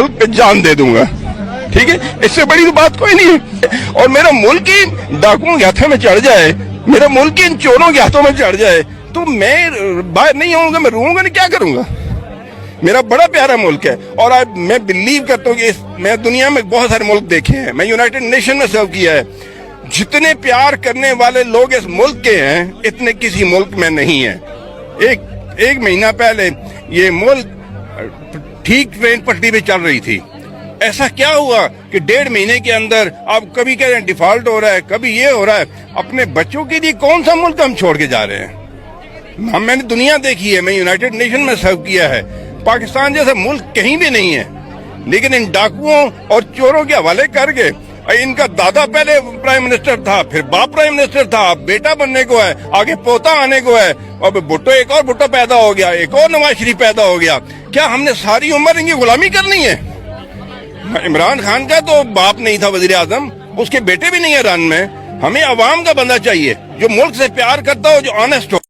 मुल्क पे जान दे दूंगा, ठीक है, इससे बड़ी तो बात कोई नहीं है। और मेरा मुल्क ही डाकुओं के हाथों में चढ़ जाए, मेरा मुल्क ही इन चोरों के हाथों में चढ़ जाए, तो मैं बाहर नहीं आऊंगा, मैं रोऊंगा नहीं, क्या करूंगा। मेरा बड़ा प्यारा मुल्क है, और आज मैं बिलीव करता हूँ कि मैं दुनिया में बहुत सारे मुल्क देखे हैं, मैं यूनाइटेड नेशन में सर्व किया है, जितने प्यार करने वाले लोग इस मुल्क के हैं इतने किसी मुल्क में नहीं है। एक महीना पहले ये मुल्क ठीक ट्रेन पटरी पे चल रही थी, ऐसा क्या हुआ कि 1.5 महीने के अंदर आप कभी कह रहे हैं डिफॉल्ट हो रहा है, कभी ये हो रहा है। अपने बच्चों के लिए कौन सा मुल्क हम छोड़ के जा रहे हैं। मैंने दुनिया देखी है, मैं यूनाइटेड नेशन में सर्व किया है, पाकिस्तान जैसा मुल्क कहीं भी नहीं है, लेकिन इन डाकुओं और चोरों के हवाले करके, इनका दादा पहले प्राइम मिनिस्टर था, फिर बाप प्राइम मिनिस्टर था, अब बेटा बनने को है, आगे पोता आने को है, अब भुट्टो एक और भुट्टो पैदा हो गया, एक और नवाज शरीफ पैदा हो गया। क्या हमने सारी उम्र इनकी गुलामी करनी है। इमरान खान का तो बाप नहीं था वजीर आजम, उसके बेटे भी नहीं है रन में। हमें अवाम का बंदा चाहिए जो मुल्क से प्यार करता हो, जो ऑनेस्ट हो।